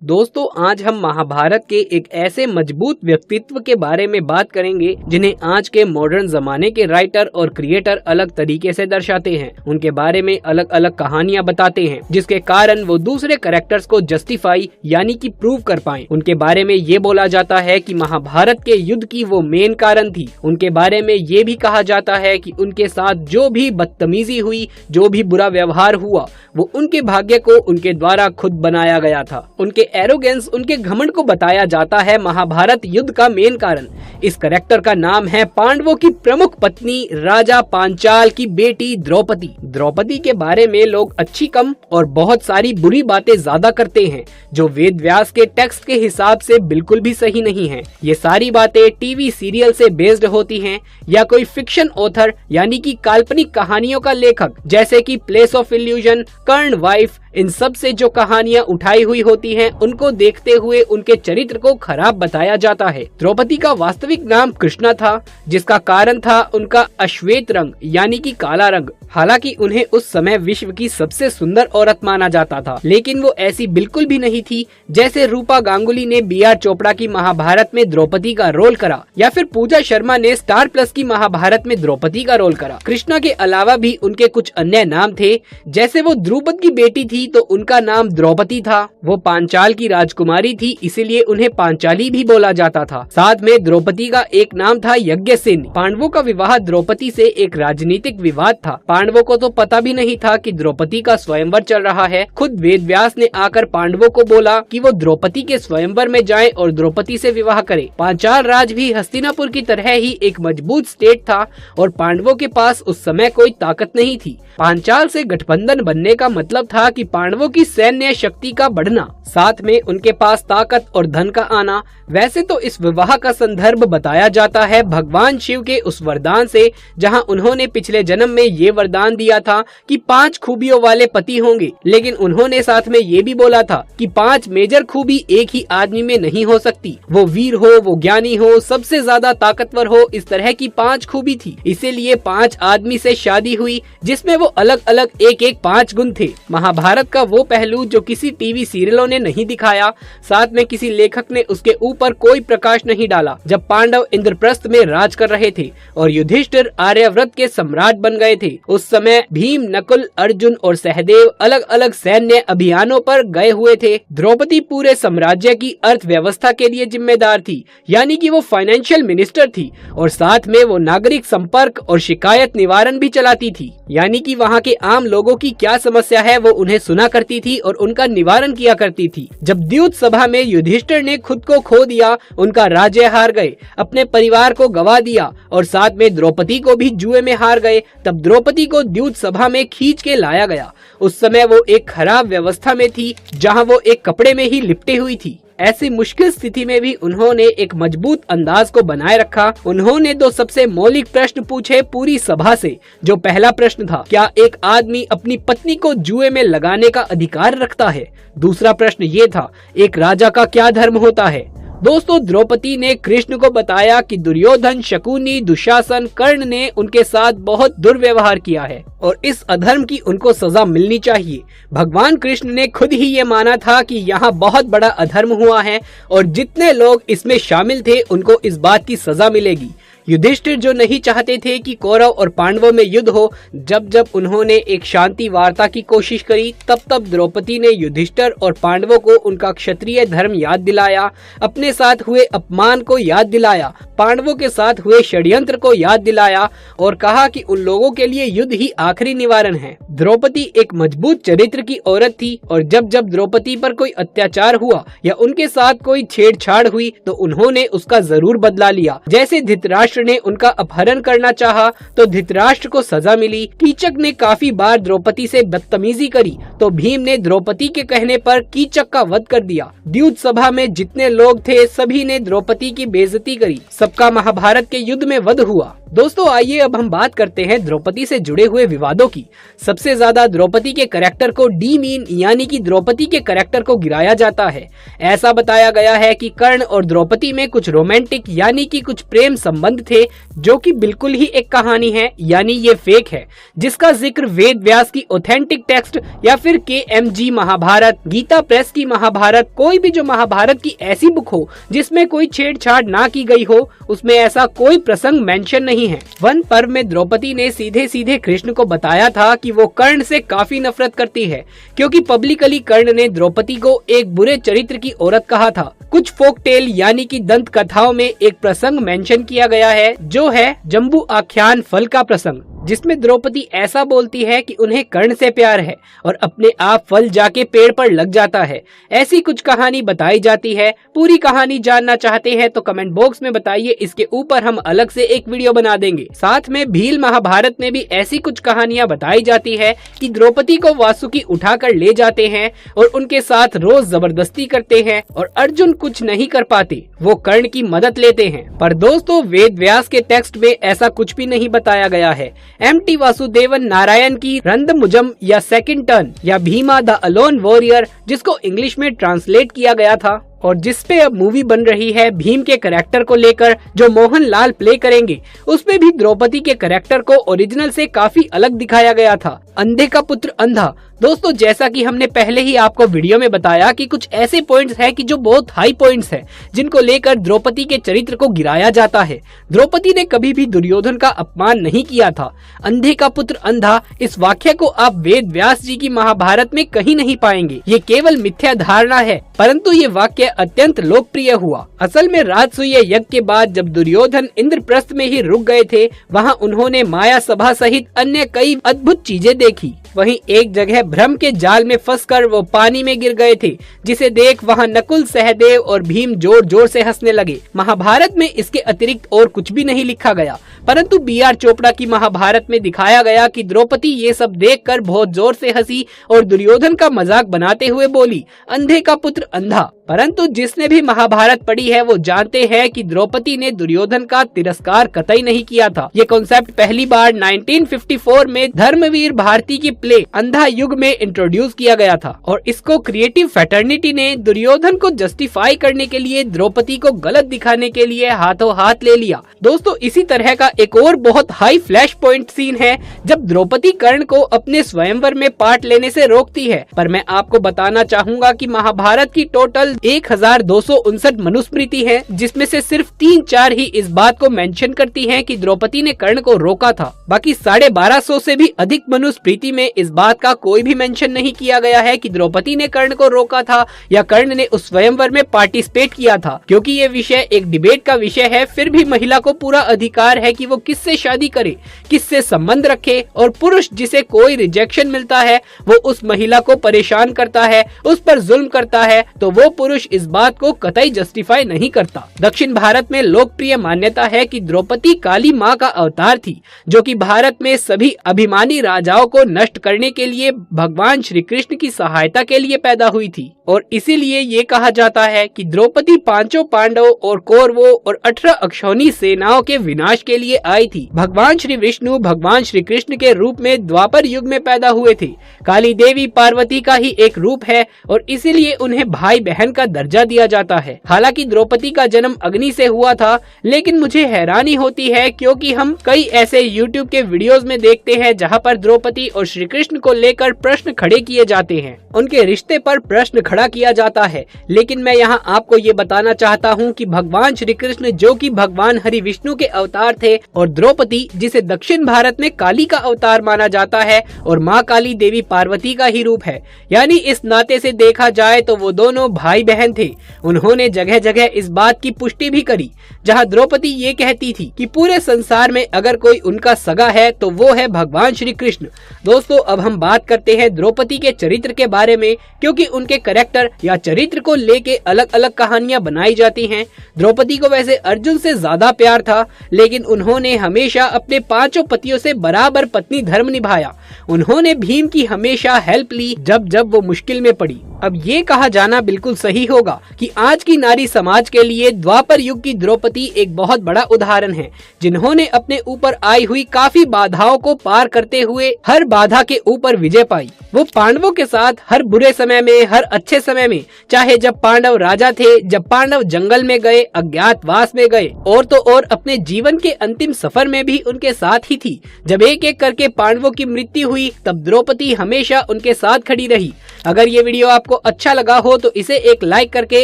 दोस्तों, आज हम महाभारत के एक ऐसे मजबूत व्यक्तित्व के बारे में बात करेंगे जिन्हें आज के मॉडर्न जमाने के राइटर और क्रिएटर अलग तरीके से दर्शाते हैं। उनके बारे में अलग अलग कहानियां बताते हैं जिसके कारण वो दूसरे कैरेक्टर्स को जस्टिफाई यानी कि प्रूव कर पाएं। उनके बारे में ये बोला जाता है कि महाभारत के युद्ध की वो मेन कारण थी। उनके बारे में ये भी कहा जाता है कि उनके साथ जो भी बदतमीजी हुई, जो भी बुरा व्यवहार हुआ, वो उनके भाग्य को उनके द्वारा खुद बनाया गया था। उनके एरोगेंस, उनके घमंड को बताया जाता है महाभारत युद्ध का मेन कारण। इस कैरेक्टर का नाम है पांडवों की प्रमुख पत्नी राजा पांचाल की बेटी द्रौपदी। द्रौपदी के बारे में लोग अच्छी कम और बहुत सारी बुरी बातें ज्यादा करते हैं जो वेद व्यास के टेक्स्ट के हिसाब से बिल्कुल भी सही नहीं है। ये सारी बातें टीवी सीरियल से बेस्ड होती हैं या कोई फिक्शन ऑथर यानी कि काल्पनिक कहानियों का लेखक जैसे कि place of illusion, Karna wife, इन सब से जो कहानियां उठाई हुई होती हैं उनको देखते हुए उनके चरित्र को खराब बताया जाता है। द्रौपदी का वास्तविक नाम कृष्णा था, जिसका कारण था उनका अश्वेत रंग यानी कि काला रंग। हालांकि उन्हें उस समय विश्व की सबसे सुंदर औरत माना जाता था, लेकिन वो ऐसी बिल्कुल भी नहीं थी जैसे रूपा गांगुली ने बी.आर. चोपड़ा की महाभारत में द्रौपदी का रोल करा या फिर पूजा शर्मा ने स्टार प्लस की महाभारत में द्रौपदी का रोल करा। कृष्णा के अलावा भी उनके कुछ अन्य नाम थे, जैसे वो द्रुपद की बेटी थी तो उनका नाम द्रौपदी था। वो पांचाल की राजकुमारी थी, इसीलिए उन्हें पांचाली भी बोला जाता था। साथ में द्रौपदी का एक नाम था यज्ञसेनी। पांडवों का विवाह द्रौपदी से एक राजनीतिक विवाद था। पांडवों को तो पता भी नहीं था कि द्रौपदी का स्वयंवर चल रहा है। खुद वेद व्यास ने आकर पांडवों को बोला कि वो द्रौपदी के स्वयंवर में जाएं और द्रौपदी से विवाह करें। पांचाल राज भी हस्तिनापुर की तरह ही एक मजबूत स्टेट था और पांडवों के पास उस समय कोई ताकत नहीं थी। पांचाल से गठबंधन बनने का मतलब था कि पांडवों की सैन्य शक्ति का बढ़ना, साथ में उनके पास ताकत और धन का आना। वैसे तो इस विवाह का संदर्भ बताया जाता है भगवान शिव के उस वरदान से, जहां उन्होंने पिछले जन्म में ये वरदान दिया था कि 5 खूबियों वाले पति होंगे, लेकिन उन्होंने साथ में ये भी बोला था कि 5 मेजर खूबी एक ही आदमी में नहीं हो सकती। वो वीर हो, वो ज्ञानी हो, सबसे ज्यादा ताकतवर हो, इस तरह की 5 खूबी थी। इसीलिए 5 आदमी से शादी हुई जिसमें वो अलग अलग एक 5 गुण थे। महाभारत का वो पहलू जो किसी टीवी सीरियलों ने नहीं दिखाया, साथ में किसी लेखक ने उसके ऊपर कोई प्रकाश नहीं डाला। जब पांडव इंद्रप्रस्थ में राज कर रहे थे और युधिष्ठिर आर्यव्रत के सम्राट बन गए थे, उस समय भीम, नकुल, अर्जुन और सहदेव अलग अलग सैन्य अभियानों पर गए हुए थे। द्रौपदी पूरे साम्राज्य की अर्थव्यवस्था के लिए जिम्मेदार थी, यानी कि वो फाइनेंशियल मिनिस्टर थी और साथ में वो नागरिक संपर्क और शिकायत निवारण भी चलाती थी, यानी कि वहाँ के आम लोगों की क्या समस्या है वो उन्हें सुना करती थी और उनका निवारण किया करती थी। जब द्यूत सभा में युधिष्ठिर ने खुद को खो दिया, उनका राज्य हार गए, अपने परिवार को गवा दिया और साथ में द्रौपदी को भी जुए में हार गए, तब द्रौपदी को द्यूत सभा में खींच के लाया गया। उस समय वो एक खराब व्यवस्था में थी जहाँ वो एक कपड़े में ही लिपटी हुई थी। ऐसी मुश्किल स्थिति में भी उन्होंने एक मजबूत अंदाज को बनाए रखा। उन्होंने 2 सबसे मौलिक प्रश्न पूछे पूरी सभा से। जो पहला प्रश्न था, क्या एक आदमी अपनी पत्नी को जुए में लगाने का अधिकार रखता है? दूसरा प्रश्न ये था, एक राजा का क्या धर्म होता है? दोस्तों, द्रौपदी ने कृष्ण को बताया कि दुर्योधन, शकुनी, दुशासन, कर्ण ने उनके साथ बहुत दुर्व्यवहार किया है और इस अधर्म की उनको सजा मिलनी चाहिए। भगवान कृष्ण ने खुद ही ये माना था कि यहाँ बहुत बड़ा अधर्म हुआ है और जितने लोग इसमें शामिल थे उनको इस बात की सजा मिलेगी। युधिष्ठिर जो नहीं चाहते थे कि कौरव और पांडवों में युद्ध हो, जब जब उन्होंने एक शांति वार्ता की कोशिश करी, तब तब द्रौपदी ने युधिष्ठिर और पांडवों को उनका क्षत्रिय धर्म याद दिलाया, अपने साथ हुए अपमान को याद दिलाया, पांडवों के साथ हुए षड्यंत्र को याद दिलाया और कहा कि उन लोगों के लिए युद्ध ही आखिरी निवारण है। द्रौपदी एक मजबूत चरित्र की औरत थी और जब जब द्रौपदी पर कोई अत्याचार हुआ या उनके साथ कोई छेड़छाड़ हुई तो उन्होंने उसका जरूर बदला लिया। जैसे धृतराष्ट्र ने उनका अपहरण करना चाहा तो धृतराष्ट्र को सजा मिली। कीचक ने काफी बार द्रौपदी से बदतमीजी करी तो भीम ने द्रौपदी के कहने पर कीचक का वध कर दिया। द्यूत सभा में जितने लोग थे सभी ने द्रौपदी की बेइज्जती करी। सबका महाभारत के युद्ध में वध हुआ। दोस्तों आइए अब हम बात करते हैं द्रौपदी से जुड़े हुए विवादों की। सबसे ज्यादा द्रौपदी के कैरेक्टर को डी मीन यानी कि द्रौपदी के कैरेक्टर को गिराया जाता है। ऐसा बताया गया है कि कर्ण और द्रौपदी में कुछ रोमांटिक यानी कि कुछ प्रेम संबंध थे, जो कि बिल्कुल ही एक कहानी है, यानी ये फेक है, जिसका जिक्र वेद व्यास की ऑथेंटिक टेक्स्ट या फिर KMG महाभारत, गीता प्रेस की महाभारत, कोई भी जो महाभारत की ऐसी बुक हो जिसमें कोई छेड़छाड़ ना की गई हो, उसमें ऐसा कोई प्रसंग मेंशन नहीं है। वन पर्व में द्रौपदी ने सीधे सीधे कृष्ण को बताया था कि वो कर्ण से काफी नफरत करती है, क्योंकि पब्लिकली कर्ण ने द्रौपदी को एक बुरे चरित्र की औरत कहा था। कुछ फोक टेल यानी कि दंत कथाओं में एक प्रसंग मेंशन किया गया है, जो है जम्बू आख्यान फल का प्रसंग, जिसमें द्रौपदी ऐसा बोलती है कि उन्हें कर्ण से प्यार है और अपने आप फल जाके पेड़ पर लग जाता है। ऐसी कुछ कहानी बताई जाती है। पूरी कहानी जानना चाहते हैं तो कमेंट बॉक्स में बताइए, इसके ऊपर हम अलग से एक वीडियो बना देंगे। साथ में भील महाभारत में भी ऐसी कुछ कहानियां बताई जाती है कि द्रौपदी को वासुकी उठाकर ले जाते हैं और उनके साथ रोज जबरदस्ती करते हैं और अर्जुन कुछ नहीं कर पाते, वो कर्ण की मदद लेते हैं। पर दोस्तों वेद व्यास के टेक्स्ट में ऐसा कुछ भी नहीं बताया गया है। MT वासुदेवन नारायण की रंधमुजम या सेकंड टर्न या भीमा द अलोन वॉरियर, जिसको इंग्लिश में ट्रांसलेट किया गया था और जिसपे अब मूवी बन रही है भीम के कैरेक्टर को लेकर, जो मोहन लाल प्ले करेंगे, उसमें भी द्रौपदी के कैरेक्टर को ओरिजिनल से काफी अलग दिखाया गया था। अंधे का पुत्र अंधा। दोस्तों जैसा कि हमने पहले ही आपको वीडियो में बताया कि कुछ ऐसे पॉइंट्स हैं कि जो बहुत हाई पॉइंट्स हैं, जिनको लेकर द्रौपदी के चरित्र को गिराया जाता है। द्रौपदी ने कभी भी दुर्योधन का अपमान नहीं किया था। अंधे का पुत्र अंधा, इस वाक्य को आप वेद व्यास जी की महाभारत में कहीं नहीं पाएंगे। ये केवल मिथ्या धारणा है, परंतु ये वाक्य अत्यंत लोकप्रिय हुआ। असल में राजसूय यज्ञ के बाद जब दुर्योधन इंद्रप्रस्थ में ही रुक गए थे, वहाँ उन्होंने माया सभा सहित अन्य कई अद्भुत चीजें देखी। वहीं एक जगह भ्रम के जाल में फंसकर वो पानी में गिर गए थे, जिसे देख वहां नकुल, सहदेव और भीम जोर जोर से हंसने लगे। महाभारत में इसके अतिरिक्त और कुछ भी नहीं लिखा गया, परंतु BR चोपड़ा की महाभारत में दिखाया गया कि द्रौपदी ये सब देखकर बहुत जोर से हंसी और दुर्योधन का मजाक बनाते हुए बोली, अंधे का पुत्र अंधा। परंतु जिसने भी महाभारत पढ़ी है वो जानते हैं कि द्रौपदी ने दुर्योधन का तिरस्कार कतई नहीं किया था। ये कॉन्सेप्ट पहली बार 1954 में धर्मवीर भारती की प्ले अंधा युग में इंट्रोड्यूस किया गया था और इसको क्रिएटिव फैटर्निटी ने दुर्योधन को जस्टिफाई करने के लिए द्रौपदी को गलत दिखाने के लिए हाथों हाथ ले लिया। दोस्तों इसी तरह का एक और बहुत हाई फ्लैश पॉइंट सीन है जब द्रौपदी कर्ण को अपने स्वयंवर में पार्ट लेने से रोकती है। पर मैं आपको बताना चाहूंगा कि महाभारत की टोटल 1259 मनुस्मृति है, जिसमें से सिर्फ 3-4 ही इस बात को मेंशन करती हैं कि द्रौपदी ने कर्ण को रोका था। बाकी 1250 से भी अधिक मनुस्मृति में इस बात का कोई भी मेंशन नहीं किया गया है कि द्रौपदी ने कर्ण को रोका था या कर्ण ने उस स्वयंवर में पार्टिसिपेट किया था। क्योंकि ये विषय एक डिबेट का विषय है, फिर भी महिला को पूरा अधिकार है कि वो किससे शादी करे, किससे संबंध रखे, और पुरुष जिसे कोई रिजेक्शन मिलता है वो उस महिला को परेशान करता है, उस पर जुल्म करता है, तो वो पुरुष इस बात को कतई जस्टिफाई नहीं करता। दक्षिण भारत में लोकप्रिय मान्यता है कि द्रौपदी काली माँ का अवतार थी, जो कि भारत में सभी अभिमानी राजाओं को नष्ट करने के लिए भगवान श्री कृष्ण की सहायता के लिए पैदा हुई थी। और इसीलिए ये कहा जाता है कि द्रौपदी 5 पांडवों और कौरवों और 18 अक्षौणी सेनाओं के विनाश के लिए आई थी। भगवान श्री विष्णु भगवान श्री कृष्ण के रूप में द्वापर युग में पैदा हुए थे। काली देवी पार्वती का ही एक रूप है और इसीलिए उन्हें भाई बहन का दर्जा दिया जाता है। हालांकि द्रौपदी का जन्म अग्नि से हुआ था, लेकिन मुझे हैरानी होती है क्योंकि हम कई ऐसे YouTube के वीडियोस में देखते हैं जहां पर द्रौपदी और श्री कृष्ण को लेकर प्रश्न खड़े किए जाते हैं, उनके रिश्ते पर प्रश्न खड़ा किया जाता है। लेकिन मैं यहाँ आपको ये बताना चाहता हूँ कि भगवान श्री कृष्ण जो कि भगवान हरि विष्णु के अवतार थे और द्रौपदी जिसे दक्षिण भारत में काली का अवतार माना जाता है और माँ काली देवी पार्वती का ही रूप है, यानी इस नाते से देखा जाए तो वो दोनों भाई बहन थे। उन्होंने जगह जगह इस बात की पुष्टि भी करी, जहाँ द्रौपदी ये कहती थी कि पूरे संसार में अगर कोई उनका सगा है तो वो है भगवान श्री कृष्ण। दोस्तों अब हम बात करते हैं द्रौपदी के चरित्र के बारे में, क्योंकि उनके कैरेक्टर या चरित्र को लेके अलग अलग कहानियां बनाई जाती हैं। द्रौपदी को वैसे अर्जुन से ज्यादा प्यार था, लेकिन उन्होंने हमेशा अपने 5 पतियों से बराबर पत्नी धर्म निभाया। उन्होंने भीम की हमेशा हेल्प ली जब जब वो मुश्किल में पड़ी। अब ये कहा जाना बिल्कुल सही ही होगा कि आज की नारी समाज के लिए द्वापर युग की द्रौपदी एक बहुत बड़ा उदाहरण है, जिन्होंने अपने ऊपर आई हुई काफी बाधाओं को पार करते हुए हर बाधा के ऊपर विजय पाई। वो पांडवों के साथ हर बुरे समय में, हर अच्छे समय में, चाहे जब पांडव राजा थे, जब पांडव जंगल में गए, अज्ञातवास में गए, और तो और अपने जीवन के अंतिम सफर में भी उनके साथ ही थी। जब एक एक करके पांडवों की मृत्यु हुई, तब द्रौपदी हमेशा उनके साथ खड़ी रही। अगर ये वीडियो आपको अच्छा लगा हो तो इसे एक लाइक करके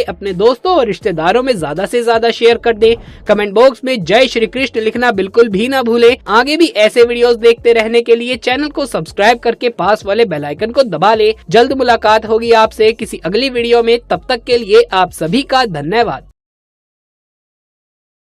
अपने दोस्तों और रिश्तेदारों में ज्यादा से ज्यादा शेयर कर दें। कमेंट बॉक्स में जय श्री कृष्ण लिखना बिल्कुल भी ना भूलें। आगे भी ऐसे वीडियोस देखते रहने के लिए चैनल को सब्सक्राइब करके पास वाले बेल आइकन को दबा लें। जल्द मुलाकात होगी आपसे किसी अगली वीडियो में, तब तक के लिए आप सभी का धन्यवाद।